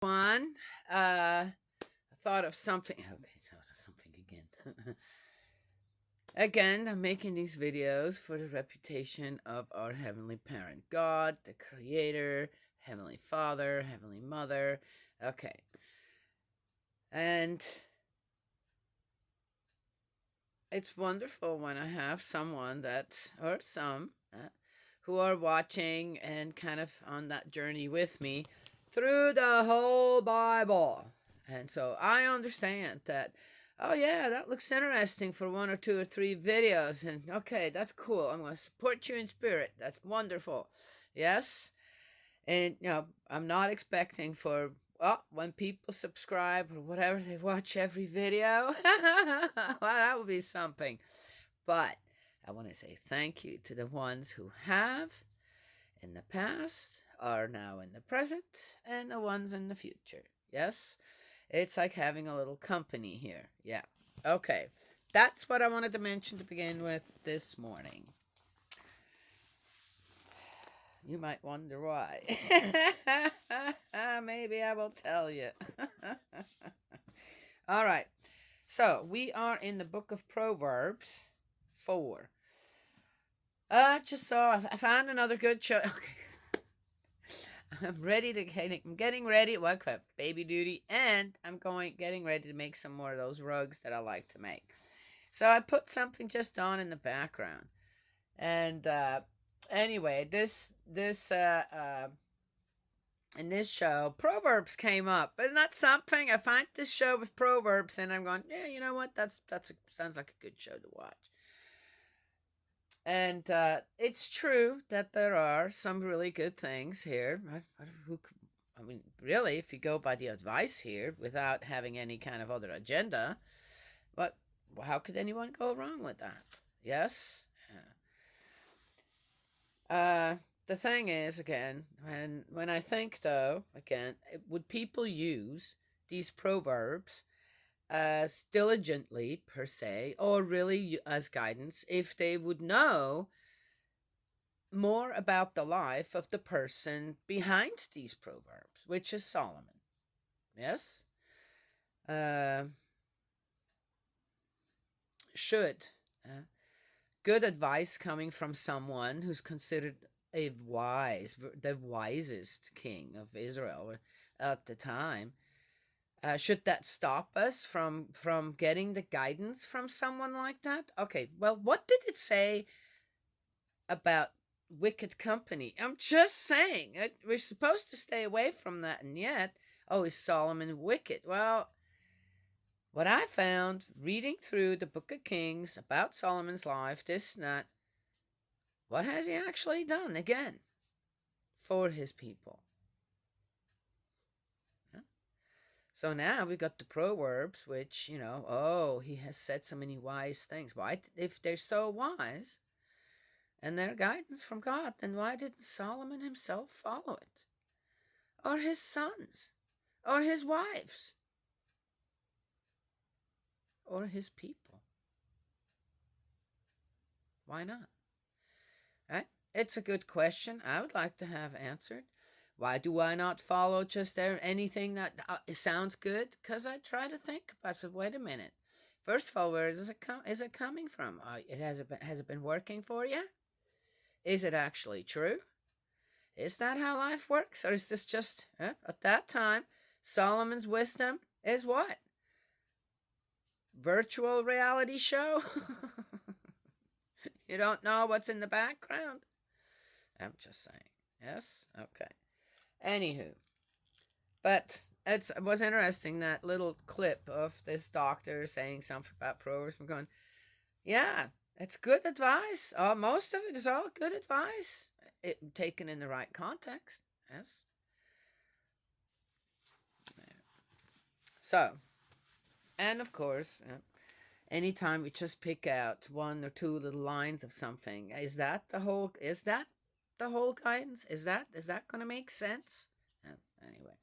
One, I thought of something. Okay, thought of something again. Again, I'm making these videos for the reputation of our Heavenly Parent, God, the Creator, Heavenly Father, Heavenly Mother. Okay. And it's wonderful when I have someone or some, who are watching and kind of on that journey with me through the whole Bible. And so I understand that, oh, yeah, that looks interesting for one or two or three videos. And okay, that's cool. I'm going to support you in spirit. That's wonderful. Yes. And, I'm not expecting for, when people subscribe or whatever, they watch every video. Well, that would be something. But I want to say thank you to the ones who have in the past, are now in the present, and the ones in the future. Yes? It's like having a little company here. Yeah. Okay. That's what I wanted to mention to begin with this morning. You might wonder why. Maybe I will tell you. All right. So we are in the book of Proverbs 4. I found another good show. Okay. I'm getting ready. Well, baby duty, and getting ready to make some more of those rugs that I like to make. So I put something just on in the background, and anyway, in this show, Proverbs came up. Isn't that something? I find this show with Proverbs, and I'm going, yeah, you know what? Sounds like a good show to watch. And it's true that there are some really good things here. I mean, really, if you go by the advice here without having any kind of other agenda, but how could anyone go wrong with that? Yes? The thing is, again, when I think, though, again, would people use these proverbs as diligently, per se, or really as guidance if they would know more about the life of the person behind these proverbs, which is Solomon? Yes? Uh, should good advice coming from someone who's considered the wisest king of Israel at the time, should that stop us from getting the guidance from someone like that? Okay, well, what did it say about wicked company? I'm just saying, we're supposed to stay away from that, and yet, is Solomon wicked? Well, what I found reading through the Book of Kings about Solomon's life, this and that, what has he actually done again for his people? So now we got the Proverbs, which, he has said so many wise things. Why, if they're so wise and they're guidance from God, then why didn't Solomon himself follow it? Or his sons? Or his wives? Or his people? Why not? Right? It's a good question I would like to have answered. Why do I not follow just anything that sounds good? Because I try to think about it. So wait a minute. First of all, where is it coming from? Has it been working for you? Is it actually true? Is that how life works? Or is this just, at that time, Solomon's wisdom is what? Virtual reality show? You don't know what's in the background? I'm just saying. Yes? Okay. Anywho, but it was interesting, that little clip of this doctor saying something about Proverbs. I'm going, yeah, it's good advice. Most of it is all good advice, taken in the right context. Yes. So, and of course, anytime we just pick out one or two little lines of something, is that the whole guidance? Is that going to make sense? Anyway,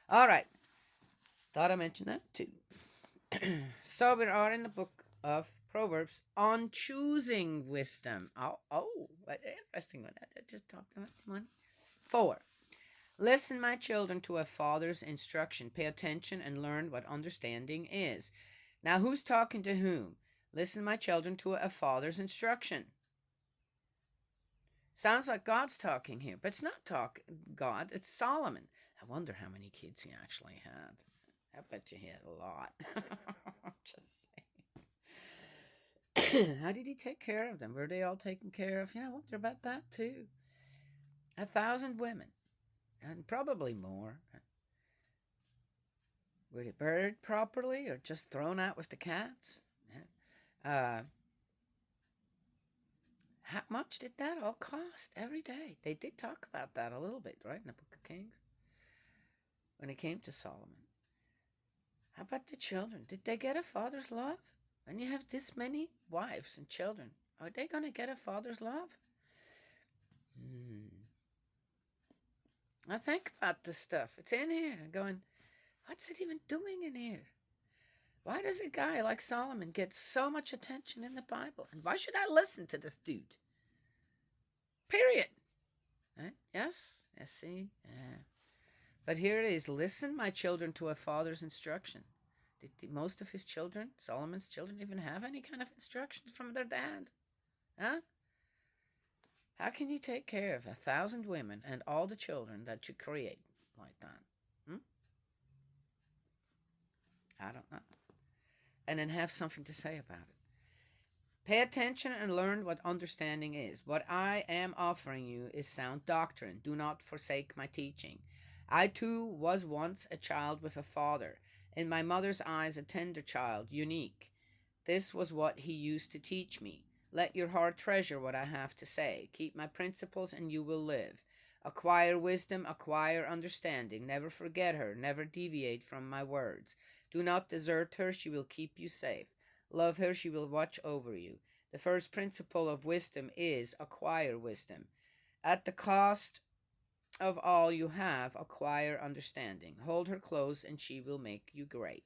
all right. Thought I mentioned that too. So we are in the book of Proverbs on choosing wisdom. What interesting one. I just talked about this one. 4. Listen, my children, to a father's instruction. Pay attention and learn what understanding is. Now, who's talking to whom? Listen, my children, to a father's instruction. Sounds like God's talking here, but it's not God, it's Solomon. I wonder how many kids he actually had. I bet you he had a lot. Just saying. How did he take care of them? Were they all taken care of? I wonder about that too. 1,000 women, and probably more. Were they buried properly or just thrown out with the cats? Uh, how much did that all cost every day? They did talk about that a little bit, right, in the Book of Kings, when it came to Solomon. How about the children? Did they get a father's love? When you have this many wives and children, are they going to get a father's love? I think about this stuff. It's in here. I'm going, what's it even doing in here? Why does a guy like Solomon get so much attention in the Bible? And why should I listen to this dude? Period. Right? Yes? Yes, see? Yeah. But here it is. Listen, my children, to a father's instruction. Did most of his children, Solomon's children, even have any kind of instructions from their dad? Huh? How can you take care of 1,000 women and all the children that you create like that? I don't know. And then have something to say about it. Pay attention and learn what understanding is. What I am offering you is sound doctrine. Do not forsake my teaching. I too was once a child with a father, in my mother's eyes a tender child, unique. This was what he used to teach me. Let your heart treasure what I have to say. Keep my principles and you will live. Acquire wisdom, acquire understanding. Never forget her, never deviate from my words. Do not desert her, she will keep you safe. Love her, she will watch over you. The first principle of wisdom is acquire wisdom. At the cost of all you have, acquire understanding. Hold her close and she will make you great.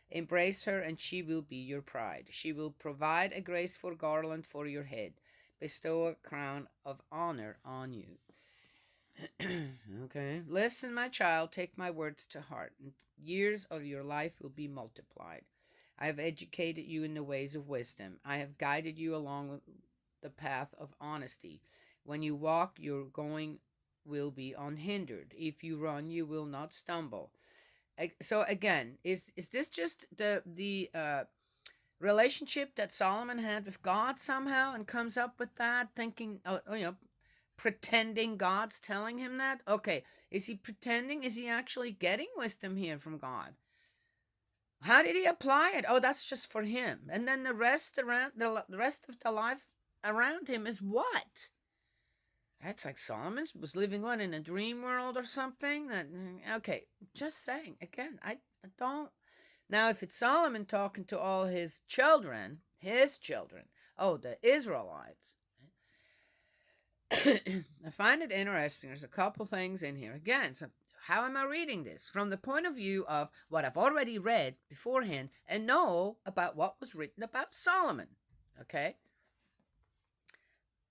Embrace her and she will be your pride. She will provide a graceful garland for your head, bestow a crown of honor on you. Okay. Listen, my child, take my words to heart, and years of your life will be multiplied. I have educated you in the ways of wisdom. I have guided you along the path of honesty. When you walk, your going will be unhindered. If you run, you will not stumble. So again, is this just the relationship that Solomon had with God somehow, and comes up with that, thinking, pretending God's telling him that? Okay, is he pretending? Is he actually getting wisdom here from God? How did he apply it? Oh, that's just for him. And then the rest around the rest of the life around him is what? That's like Solomon was living in a dream world or something. Okay, just saying. Again, I don't. Now, if it's Solomon talking to all his children, the Israelites, I find it interesting. There's a couple things in here. Again, so how am I reading this? From the point of view of what I've already read beforehand and know about what was written about Solomon. Okay?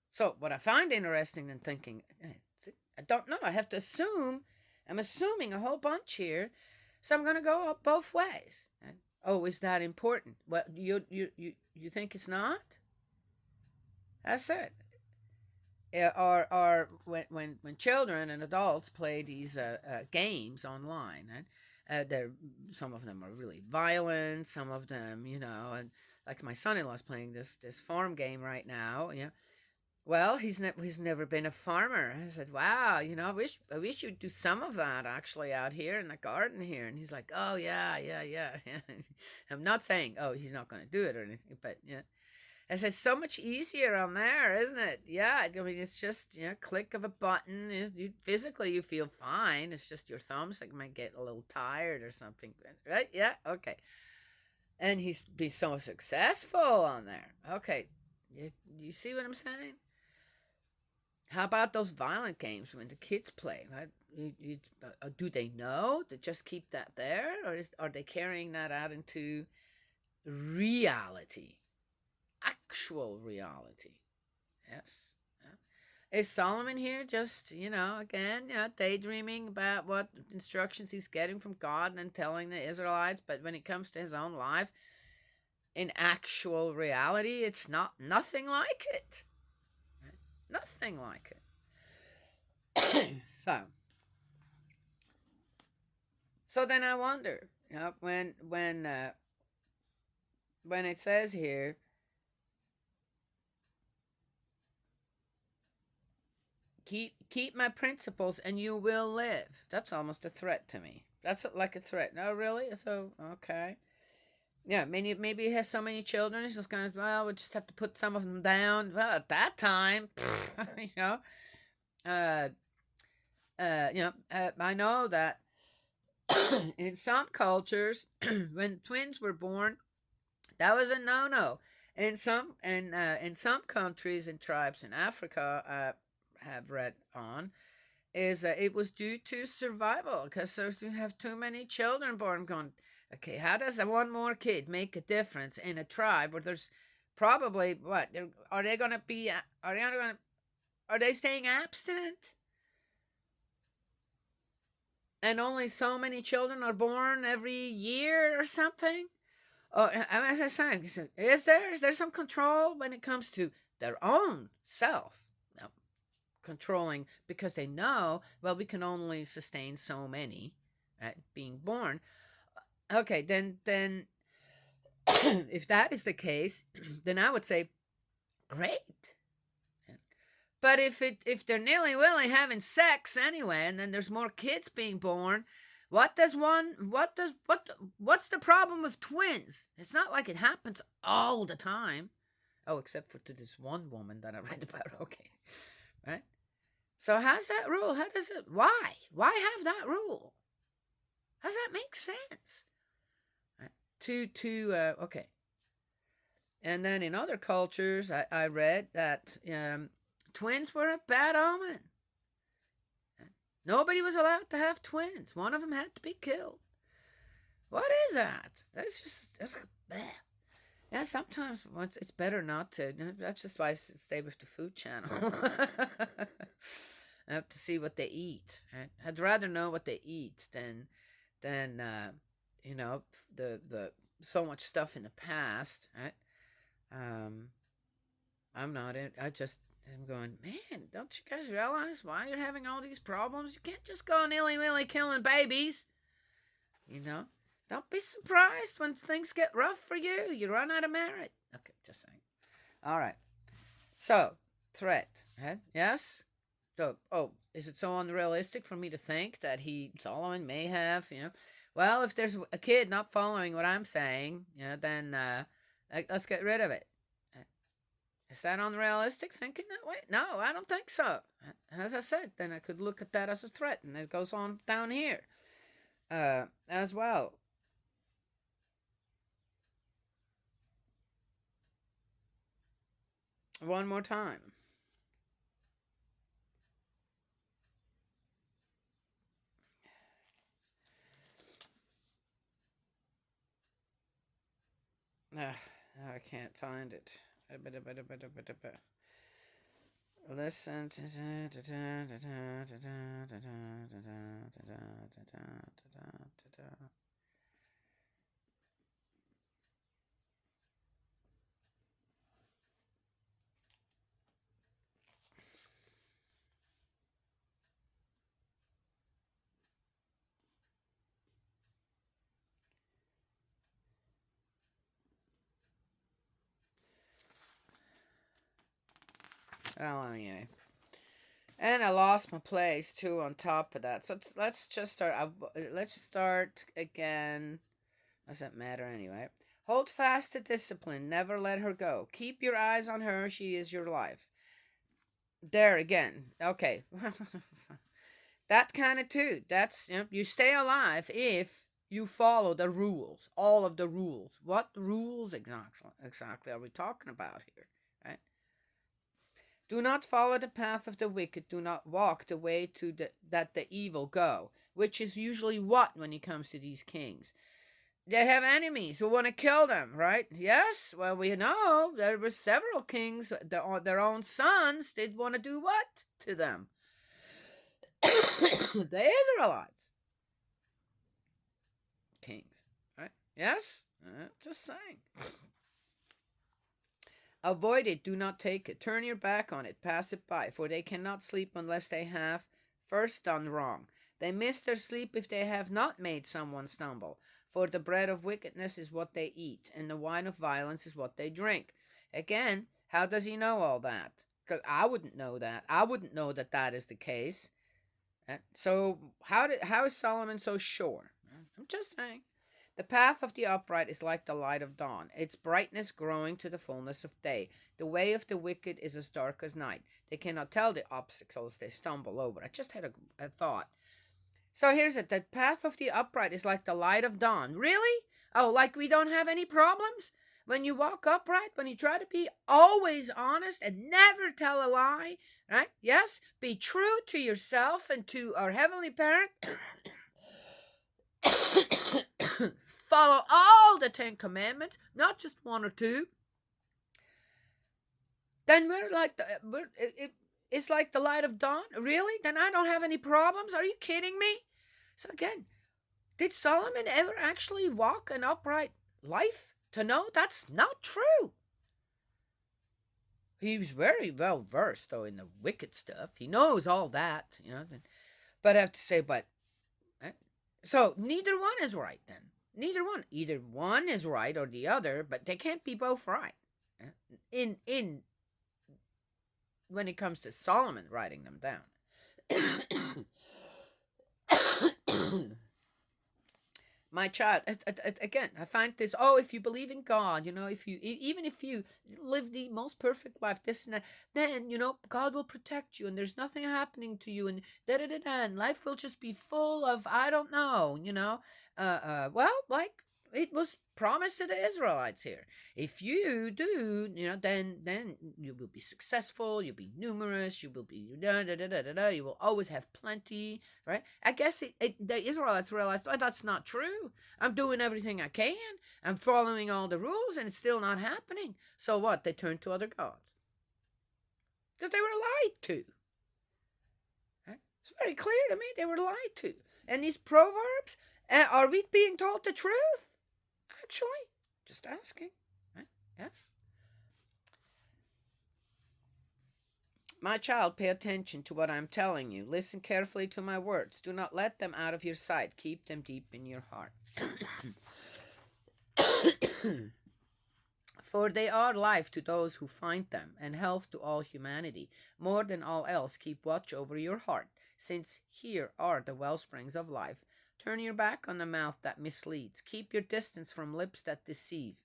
So, what I find interesting in thinking, I don't know. I have to assume. I'm assuming a whole bunch here. So I'm going to go up both ways. Oh, is that important? Well, you think it's not? That's it. Or when children and adults play these games online, some of them are really violent. Some of them, and like my son-in-law's playing this farm game right now. Yeah. Well, he's never been a farmer. I said, "Wow, I wish you'd do some of that actually out here in the garden here." And he's like, "Oh yeah." I'm not saying, "Oh, he's not going to do it or anything," but yeah. I said, "So much easier on there, isn't it?" Yeah, I mean, it's just click of a button. Physically, you feel fine. It's just your thumbs might get a little tired or something, right? Yeah, okay. And he's so successful on there. Okay, you see what I'm saying? How about those violent games when the kids play? Right? Do they know to just keep that there, or are they carrying that out into reality, actual reality? Yes. Yeah. Is Solomon here just, again, daydreaming about what instructions he's getting from God and then telling the Israelites? But when it comes to his own life, in actual reality, it's nothing like it. Right? Nothing like it. So then I wonder, when it says here, keep my principles and you will live. That's almost a threat to me. That's like a threat. No, really? So okay. Yeah, maybe he has so many children. He's just kind of, well, we just have to put some of them down. Well, at that time, you know, uh, I know that in some cultures, when twins were born, that was a no-no. In some countries and tribes in Africa, have read on, is it was due to survival because you have too many children born. I'm going, okay, how does one more kid make a difference in a tribe where there's probably what are they going to be? Are they staying abstinent? And only so many children are born every year or something. Oh, as I saying, is there some control when it comes to their own self? No, controlling because they know, well, we can only sustain so many at being born. Okay, then if that is the case, then I would say great. But if they're nilly willy having sex anyway, and then there's more kids being born, what's the problem with twins? It's not like it happens all the time. Oh, except for to this one woman that I read about. Okay, right. So how's that rule? How does it? Why have that rule? How does that make sense? Right. Okay. And then in other cultures, I read that twins were a bad omen. Nobody was allowed to have twins. One of them had to be killed. What is that? That's just bad. Yeah, sometimes it's better not to. That's just why I stay with the Food Channel. I have to see what they eat. Right? I'd rather know what they eat than the so much stuff in the past. Right? I'm not in. I'm going, man, don't you guys realize why you're having all these problems? You can't just go nilly-willy killing babies. Don't be surprised when things get rough for you. You run out of merit. Okay, just saying. All right. So, threat. Right? Yes? So, is it so unrealistic for me to think that Solomon may have, Well, if there's a kid not following what I'm saying, then let's get rid of it. Is that unrealistic thinking that way? No, I don't think so. And as I said, then I could look at that as a threat, and it goes on down here as well. One more time. I can't find it. Listen. Well, anyway. And I lost my place too. On top of that, so let's just start. Let's start again. Doesn't matter anyway. Hold fast to discipline. Never let her go. Keep your eyes on her. She is your life. There again. Okay. That kind of too. That's you stay alive if you follow the rules. All of the rules. What rules exactly are we talking about here? Right? Do not follow the path of the wicked. Do not walk the way that the evil go. Which is usually what when it comes to these kings. They have enemies who want to kill them, right? Yes. Well, we know there were several kings. Their own sons did want to do what to them? The Israelites, kings, right? Yes. Just saying. Avoid it, do not take it. Turn your back on it, pass it by, for they cannot sleep unless they have first done wrong. They miss their sleep if they have not made someone stumble. For the bread of wickedness is what they eat, and the wine of violence is what they drink. Again, how does he know all that? Because I wouldn't know that. I wouldn't know that that is the case. So how is Solomon so sure? I'm just saying. The path of the upright is like the light of dawn, its brightness growing to the fullness of day. The way of the wicked is as dark as night. They cannot tell the obstacles they stumble over. I just had a thought. So here's it. The path of the upright is like the light of dawn. Really? Oh, like we don't have any problems? When you walk upright, when you try to be always honest and never tell a lie, right? Yes? Be true to yourself and to our Heavenly Parent. Follow all the 10 Commandments, not just one or two. Then it's like the light of dawn. Really? Then I don't have any problems? Are you kidding me? So again, did Solomon ever actually walk an upright life? To know that's not true. He was very well versed, though, in the wicked stuff. He knows all that, But I have to say, so neither one is right then. Neither one. Either one is right or the other, but they can't be both right. In when it comes to Solomon writing them down. My child, again, I find this. Oh, if you believe in God, even if you live the most perfect life, this and that, then God will protect you, and there's nothing happening to you, and da da da da, and life will just be full of I don't know, well, like it was promised to the Israelites here. If you do, then you will be successful. You'll be numerous. You will be da da da da da da. You will always have plenty, right? I guess the Israelites realized, oh, that's not true. I'm doing everything I can. I'm following all the rules, and it's still not happening. So what? They turned to other gods because they were lied to. Right? It's very clear to me they were lied to. And these proverbs, are we being told the truth? Actually, just asking. Right? Yes. My child, pay attention to what I'm telling you. Listen carefully to my words. Do not let them out of your sight. Keep them deep in your heart. For they are life to those who find them, and health to all humanity. More than all else, keep watch over your heart, since here are the wellsprings of life. Turn your back on the mouth that misleads. Keep your distance from lips that deceive.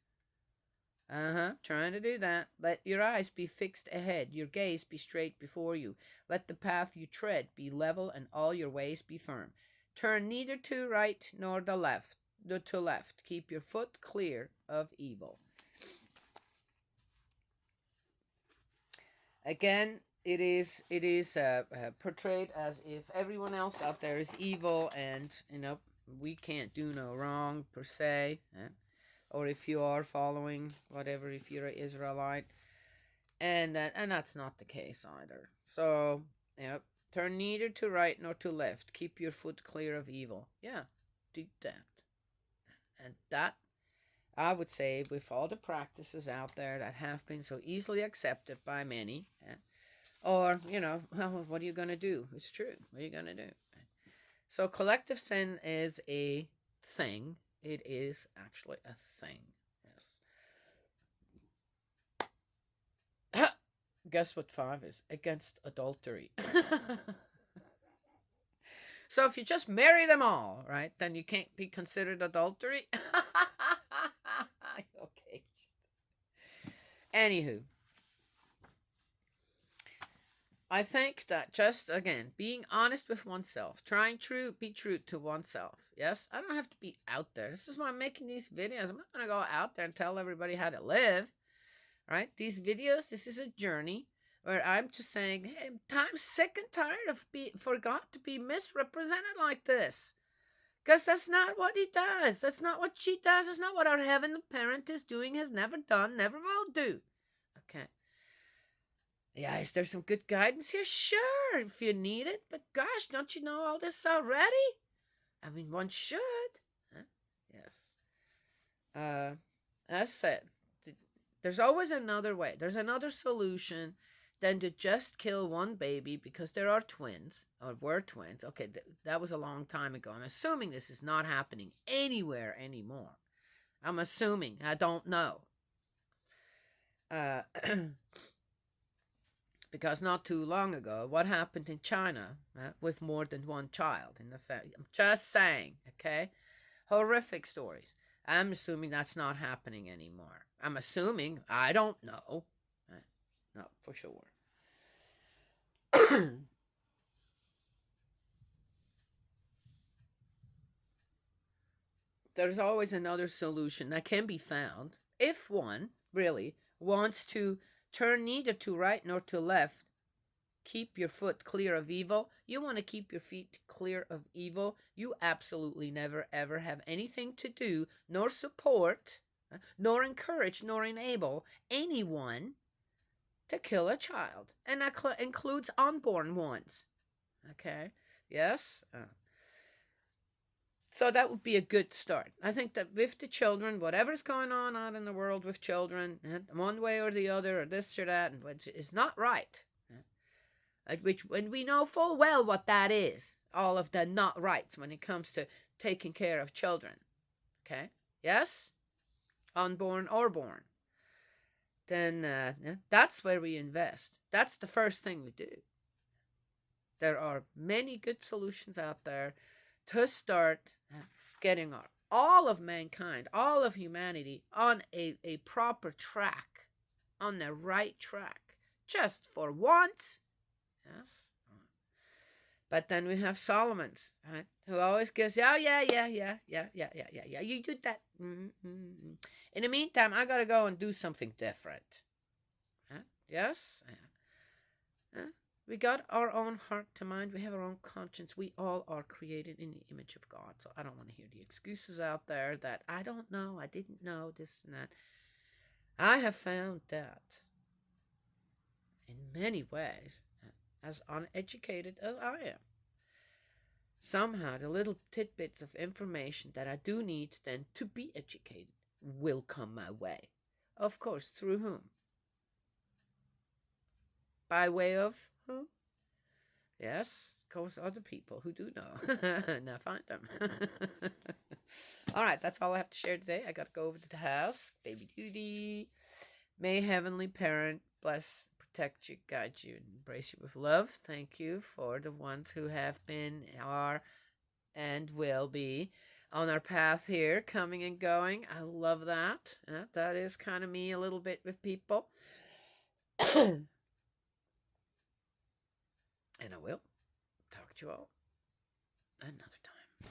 Trying to do that. Let your eyes be fixed ahead, your gaze be straight before you. Let the path you tread be level, and all your ways be firm. Turn neither to right nor to left. Keep your foot clear of evil. Again, it is portrayed as if everyone else out there is evil, and we can't do no wrong per se, or if you are following whatever, if you're an Israelite, and that's not the case either. So turn neither to right nor to left. Keep your foot clear of evil. Yeah, do that, and that. I would say, with all the practices out there that have been so easily accepted by many, or, well, what are you going to do? It's true. What are you going to do? So collective sin is a thing. It is actually a thing. Yes. Guess what 5 is? Against adultery. So if you just marry them all, right, then you can't be considered adultery. Okay. Anywho, I think that just, again, being honest with oneself, trying to be true to oneself. Yes, I don't have to be out there. This is why I'm making these videos. I'm not going to go out there and tell everybody how to live, right? These videos, this is a journey where I'm just saying, hey, I'm sick and tired of for God to be misrepresented like this. Because that's not what he does. That's not what she does. That's not what our heavenly parent is doing, has never done, never will do. Okay. Yeah, is there some good guidance here? Sure, if you need it. But gosh, don't you know all this already? I mean, one should. Huh? Yes. As said, there's always another way. There's another solution than to just kill one baby because there are twins, or were twins. Okay, that was a long time ago. I'm assuming this is not happening anywhere anymore. I'm assuming. I don't know. Uh, because not too long ago, what happened in China with more than one child in the family? I'm just saying, okay? Horrific stories. I'm assuming that's not happening anymore. I'm assuming. I don't know. No, for sure. There's always another solution that can be found if one really wants to turn neither to right nor to left. Keep your foot clear of evil. You want to keep your feet clear of evil. You absolutely never ever have anything to do, nor support, nor encourage, nor enable anyone to kill a child. And that includes unborn ones. Okay? Yes? So that would be a good start. I think that with the children, whatever's going on out in the world with children, one way or the other, or this or that, which is not right. Which, when we know full well what that is, all of the not rights when it comes to taking care of children. Okay? Yes? Unborn or born. Then that's where we invest. That's the first thing we do. There are many good solutions out there to start getting all of mankind, all of humanity on a proper track, on the right track, just for once. Yes. But then we have Solomon's, right, who always gives, oh, yeah. You do that. Mm-hmm. In the meantime, I got to go and do something different. Huh? Yes? Huh? We got our own heart to mind. We have our own conscience. We all are created in the image of God. So I don't want to hear the excuses out there that I don't know, I didn't know, this and that. I have found that in many ways, as uneducated as I am, somehow the little tidbits of information that I do need then to be educated will come my way. Of course, through whom? By way of who? Yes, of course, other people who do know. Now find them. All right, that's all I have to share today. I got to go over to the house. Baby duty. May Heavenly Parent bless, protect you, guide you, and embrace you with love. Thank you for the ones who have been, are, and will be on our path here, coming and going. I love that. That is kind of me a little bit with people. And I will talk to you all another time.